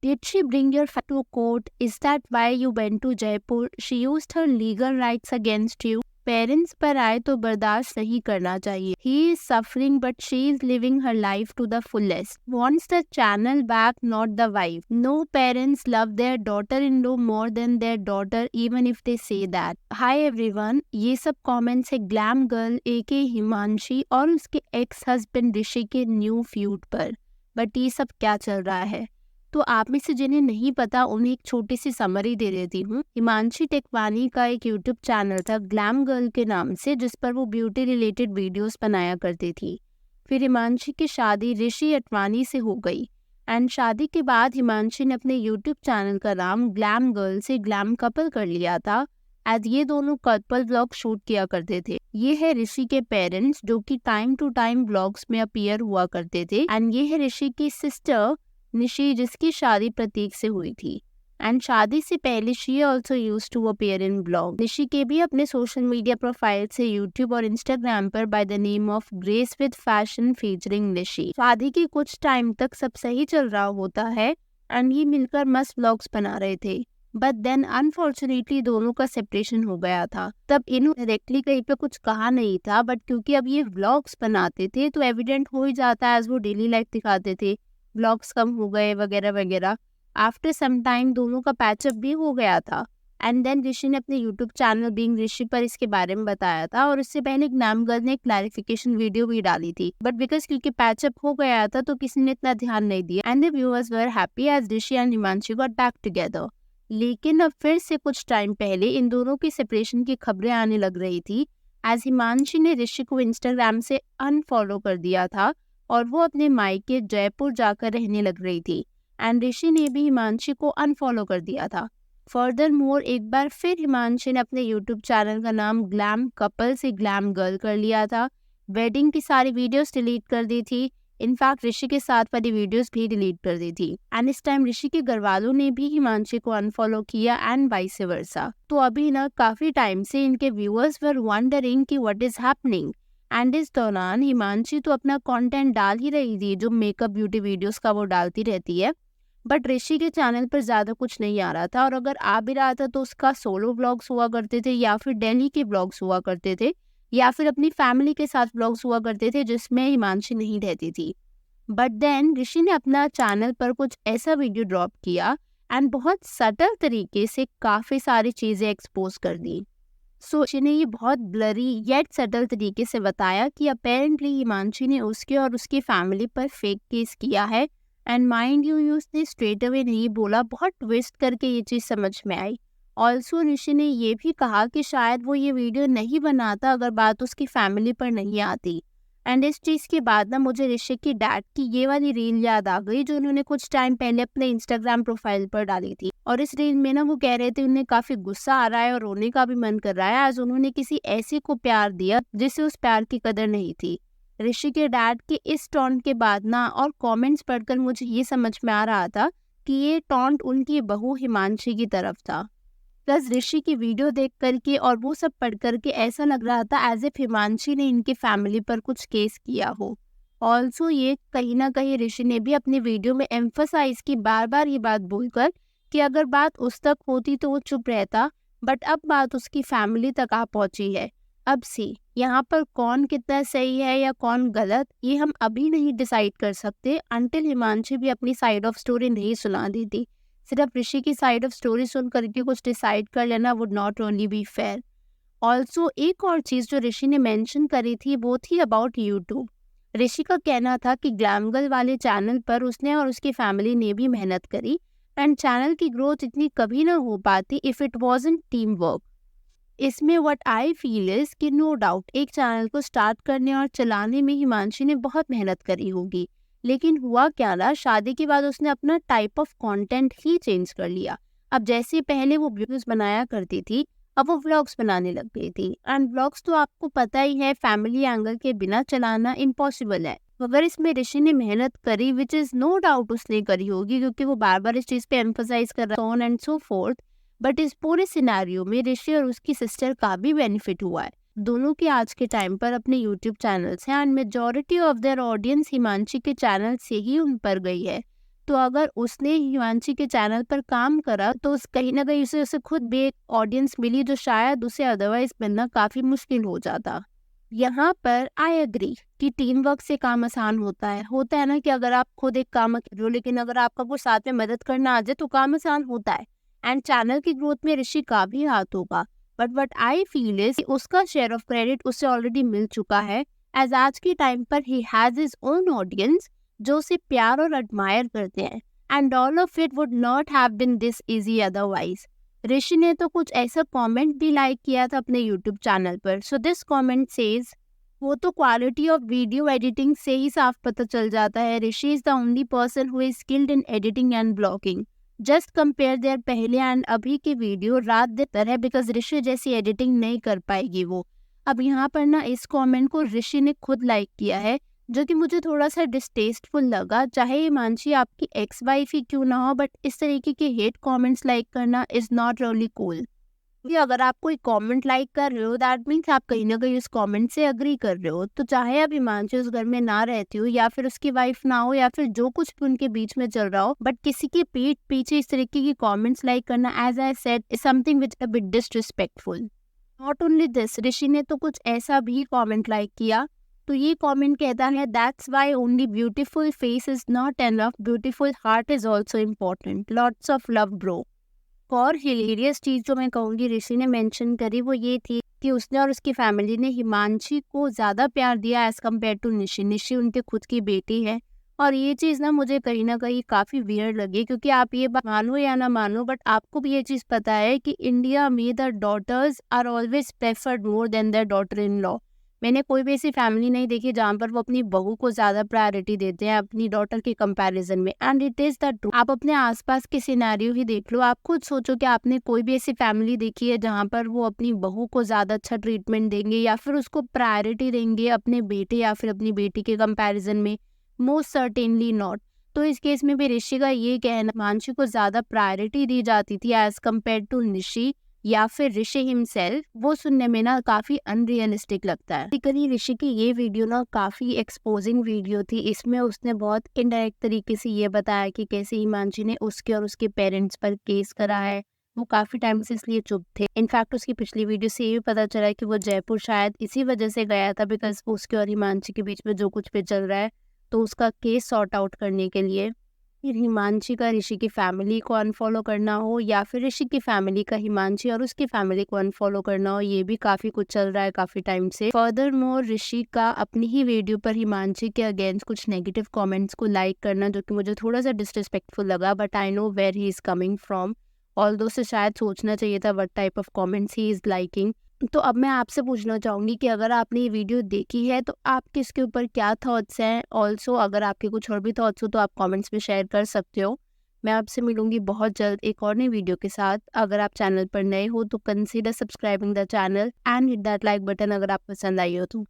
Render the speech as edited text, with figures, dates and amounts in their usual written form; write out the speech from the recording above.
Did she bring your family to court? Is that why you went to Jaipur? She used her legal rights against you. Parents पर आए तो बर्दाश्त नहीं करना चाहिए. He is suffering but she is living her life to the fullest. Wants the channel back, not the wife. No parents love their daughter-in-law more than their daughter, even if they say that. Hi everyone, ये सब comments है glam girl AK Himanshi और उसके ex husband ऋषि के new feud पर. But ये सब क्या चल रहा है? तो आप में से जिन्हें नहीं पता उन्हें एक छोटी सी समरी दे देती हूँ. हिमांशी टेकवानी का एक यूट्यूब चैनल था ग्लैम गर्ल के नाम से, जिस पर वो ब्यूटी रिलेटेड वीडियोस बनाया करती थी. फिर हिमांशी की शादी ऋषि अटवानी से हो गई एंड शादी के बाद हिमांशी ने अपने यूट्यूब चैनल का नाम ग्लैम गर्ल से ग्लैम कपल कर लिया था, एज ये दोनों कपल व्लॉग शूट किया करते थे. ये है ऋषि के पेरेंट्स जो कि टाइम टू टाइम व्लॉग्स में अपीयर हुआ करते थे. एंड ये है ऋषि की सिस्टर निशी, जिसकी शादी प्रतीक से हुई थी. एंड शादी से पहले she also used to appear in blog. Nishi के भी अपने सोशल मीडिया प्रोफाइल से यूट्यूब और इंस्टाग्राम पर by the name of Grace with fashion featuring Nishi. शादी के कुछ टाइम तक सब सही चल रहा होता है एंड ये मिलकर मस्त व्लॉग्स बना रहे थे. बट देन अनफॉर्चुनेटली दोनों का सेपरेशन हो गया था. तब इन्होंने डायरेक्टली कहीं पे कुछ कहा नहीं था, बट क्योंकि अब ये व्लॉग्स बनाते थे तो एविडेंट हो ही जाता है, एज वो डेली लाइफ दिखाते थे. व्लॉग्स कम हो गए वगैरह वगैरह. आफ्टर सम टाइम दोनों का पैचअप भी हो गया था. एंड देन ऋषि ने अपने यूट्यूब चैनल बीइंग ऋषि पर इसके बारे में बताया था, और इससे पहले ग्लैम गर्ल ने क्लैरिफिकेशन वीडियो भी डाली थी. बट बिकॉज क्योंकि पैचअप हो गया था तो किसी ने इतना ध्यान नहीं दिया and the viewers were happy as Rishi and Himanshi got back together. लेकिन अब फिर से कुछ टाइम पहले इन दोनों की सेपरेशन की खबरें आने लग रही थी, एज हिमांशी ने ऋषि को इंस्टाग्राम से अनफॉलो कर दिया था और वो अपने मायके जयपुर जाकर रहने लग रही थी. एंड ऋषि ने भी हिमांशी को अनफॉलो कर दिया था. फर्दर मोर एक बार फिर हिमांशी ने अपने यूट्यूब चैनल का नाम ग्लैम कपल से ग्लैम गर्ल कर लिया था. वेडिंग की सारी वीडियोस डिलीट कर दी थी. इनफैक्ट ऋषि के साथ वाली वीडियोस भी डिलीट कर दी थी. एंड इस टाइम ऋषि के घर वालों ने भी हिमांशी को अनफॉलो किया एंड वाइस वर्सा. तो अभी ना काफी टाइम से इनके व्यूअर्स वर वंडरिंग कि व्हाट इज हैपनिंग. एंड इस दौरान हिमांशी तो अपना कंटेंट डाल ही रही थी, जो मेकअप ब्यूटी वीडियोस का वो डालती रहती है. बट ऋषि के चैनल पर ज्यादा कुछ नहीं आ रहा था, और अगर आ भी रहा था तो उसका सोलो व्लॉग्स हुआ करते थे, या फिर दिल्ली के व्लॉग्स हुआ करते थे, या फिर अपनी फैमिली के साथ व्लॉग्स हुआ करते थे जिसमें हिमांशी नहीं रहती थी. बट देन ऋषि ने अपना चैनल पर कुछ ऐसा वीडियो ड्रॉप किया एंड बहुत सटल तरीके से काफी सारी चीजें एक्सपोज कर दी. सो ऋषि ने ये बहुत ब्लरी येट सटल तरीके से बताया कि अपेरेंटली हिमांशी ने उसके और उसकी फैमिली पर फेक केस किया है. एंड माइंड यू उसने स्ट्रेट अवे नहीं बोला, बहुत ट्विस्ट करके ये चीज़ समझ में आई. ऑल्सो ऋषि ने ये भी कहा कि शायद वो ये वीडियो नहीं बनाता अगर बात उसकी फैमिली पर नहीं आती. एंड इस चीज़ के बाद ना मुझे ऋषि की डैड की ये वाली रील याद आ गई जो उन्होंने कुछ टाइम पहले अपने इंस्टाग्राम प्रोफाइल पर डाली थी. और इस रील में ना वो कह रहे थे उन्हें काफ़ी गुस्सा आ रहा है और रोने का भी मन कर रहा है, आज उन्होंने किसी ऐसे को प्यार दिया जिसे उस प्यार की कदर नहीं थी. ऋषि के डैड के इस टॉन्ट के बाद ना और कमेंट्स पढ़कर मुझे ये समझ में आ रहा था कि ये टॉन्ट उनकी बहू हिमांशी की तरफ था. प्लस ऋषि की वीडियो देख करके और वो सब पढ़ करके ऐसा लग रहा था एज इफ हिमांशी ने इनकी फैमिली पर कुछ केस किया हो. ऑल्सो ये कहीं ना कहीं ऋषि ने भी अपनी वीडियो में एम्फसाइज की बार बार ये बात बोलकर कि अगर बात उस तक होती तो वो चुप रहता, बट अब बात उसकी फैमिली तक आ पहुंची है. अब सी यहाँ पर कौन कितना सही है या कौन गलत, ये हम अभी नहीं डिसाइड कर सकते अनटिल हिमांशी भी अपनी साइड ऑफ स्टोरी नहीं सुना देती. सिर्फ ऋषि की साइड ऑफ स्टोरी सुन करके कुछ डिसाइड कर लेना would not only be fair. Also एक और चीज़ जो ऋषि ने मेंशन करी थी वो थी अबाउट यूट्यूब. ऋषि का कहना था कि ग्लैम गर्ल वाले चैनल पर उसने और उसकी फैमिली ने भी मेहनत करी एंड चैनल की ग्रोथ इतनी कभी ना हो पाती if it wasn't team work. इसमें व्हाट आई फील इज कि नो डाउट एक चैनल को स्टार्ट करने और चलाने में हिमांशी ने बहुत मेहनत करी होगी, लेकिन हुआ क्या ना, शादी के बाद उसने अपना type of content he change कर लिया. अब जैसे पहले वो वीडियोस बनाया करती थी, अब वो व्लॉग्स बनाने लग गई थी. एंड व्लॉग्स तो आपको पता ही है फैमिली एंगल के बिना चलाना इम्पॉसिबल है. अगर इसमें ऋषि ने मेहनत करी, विच इज नो डाउट उसने करी होगी क्योंकि वो बार बार इस चीज़ पे एम्फसाइज कर रहा है एंड सो फोर्थ, बट इस पूरे सिनेरियो में ऋषि और उसकी सिस्टर का भी बेनिफिट हुआ है. दोनों के आज के टाइम पर अपने यूट्यूब चैनल्स हैं and majority of their audience Himanshi के चैनल से ही उन पर गई है. तो अगर उसने हिमांशी के चैनल पर काम करा तो कहीं ना कहीं उसे खुद भी एक ऑडियंस मिली जो शायद उसे अदरवाइज मिलना काफी मुश्किल हो जाता। यहाँ पर आई एग्री कि टीम वर्क से काम आसान होता है ना कि अगर आप खुद एक काम कर रहे हो लेकिन अगर आपका कोई साथ में मदद करना आ जाए तो काम आसान होता है। एंड चैनल की ग्रोथ में ऋषि का भी हाथ होगा, but what I feel is उसका शेयर ऑफ क्रेडिट उसे ऑलरेडी मिल चुका है, एज आज के टाइम पर ही हैज हिज ओन ऑडियंस जो उसे प्यार और एडमायर करते हैं, and all of it would not have been this easy otherwise. Rishi ने तो कुछ ऐसा कमेंट भी लाइक किया था अपने यूट्यूब चैनल पर। सो दिस कमेंट सेज, वो तो क्वालिटी ऑफ वीडियो एडिटिंग से ही साफ पता चल जाता है। Rishi is the only person who is skilled in editing and blogging. Just compare their पहले एंड अभी के वीडियो, रात दिन बेहतर है बिकॉज ऋषि जैसी एडिटिंग नहीं कर पाएगी वो। अब यहाँ पर ना इस कमेंट को ऋषि ने खुद लाइक किया है, जो कि मुझे थोड़ा सा डिस्टेस्टफुल लगा। चाहे हिमांशी आपकी एक्स वाइफ ही क्यों ना हो, बट इस तरीके के हेट कमेंट्स लाइक करना इज नॉट रियली कूल। अगर आप कोई कमेंट लाइक कर रहे हो दैट मीन्स आप कहीं ना कहीं उस कमेंट से अग्री कर रहे हो। तो चाहे आप हिमांशी उस घर में ना रहती हो या फिर उसकी वाइफ ना हो या फिर जो कुछ भी उनके बीच में चल रहा हो, बट किसी के पीठ पीछे इस तरीके की कमेंट्स लाइक करना, as I said, is something which a bit disrespectful. Not only this, Rishi ने तो कुछ ऐसा भी कमेंट लाइक किया। तो ये कमेंट कहता है, that's why only beautiful face is not enough, beautiful heart is also important, lots of love bro. और हिलेरियस चीज जो मैं कहूँगी ऋषि ने मेंशन करी वो ये थी कि उसने और उसकी फैमिली ने हिमांशी को ज्यादा प्यार दिया as compare to Nishi. Nishi उनके खुद की बेटी है, और ये चीज ना मुझे कहीं ना कहीं काफी वियर्ड लगी, क्योंकि आप ये बात मानो या ना मानो बट आपको भी ये चीज पता है कि इंडिया में the daughters are always preferred more than their daughter in law. मैंने कोई भी ऐसी फैमिली नहीं देखी जहाँ पर वो अपनी बहू को ज्यादा प्रायोरिटी देते हैं अपनी डॉटर के कंपैरिजन में, and it is the true. आप अपने आसपास के सिनेरियो ही देख लो, आप खुद सोचो कि आपने कोई भी ऐसी फैमिली देखी है जहाँ पर वो अपनी बहू को ज्यादा अच्छा ट्रीटमेंट देंगे या फिर उसको प्रायोरिटी देंगे अपने बेटे या फिर अपनी बेटी के कंपैरिजन में? Most certainly not. तो इस केस में भी ऋषि का ये कहना, हिमांशी को ज्यादा प्रायोरिटी दी जाती थी एज कम्पेयर टू निशी या फिर ऋषि हिमसेल्फ, वो सुनने में ना काफी अनरियलिस्टिक लगता है। बेसिकली ऋषि की ये वीडियो ना काफी एक्सपोजिंग वीडियो थी। इसमें उसने बहुत इनडायरेक्ट तरीके से ये बताया कि कैसे हिमांशी ने उसके और उसके पेरेंट्स पर केस करा है। वो काफी टाइम से इसलिए चुप थे। इनफैक्ट उसकी पिछली वीडियो से ये भी पता चला है कि वो जयपुर शायद इसी वजह से गया था बिकॉज उसके और हिमांशी के बीच में जो कुछ भी चल रहा है तो उसका केस सॉर्ट आउट करने के लिए। फिर हिमांशी का ऋषि की फैमिली को अनफॉलो करना हो या फिर ऋषि की फैमिली का हिमांशी और उसकी फैमिली को अनफॉलो करना हो, ये भी काफी कुछ चल रहा है काफी टाइम से। फर्दर मोर ऋषि का अपनी ही वीडियो पर हिमांशी के अगेंस्ट कुछ नेगेटिव कमेंट्स को लाइक करना, जो कि मुझे थोड़ा सा डिसरिस्पेक्टफुल लगा, but I know where he is coming from. Although से शायद सोचना चाहिए था what type of comments he is liking. तो अब मैं आपसे पूछना चाहूँगी कि अगर आपने ये वीडियो देखी है तो आपके इसके ऊपर क्या थॉट्स हैं। ऑल्सो अगर आपके कुछ और भी थॉट्स हो तो आप कमेंट्स में शेयर कर सकते हो। मैं आपसे मिलूंगी बहुत जल्द एक और नई वीडियो के साथ। अगर आप चैनल पर नए हो तो consider subscribing the channel and hit that like button अगर आप पसंद आई हो तो।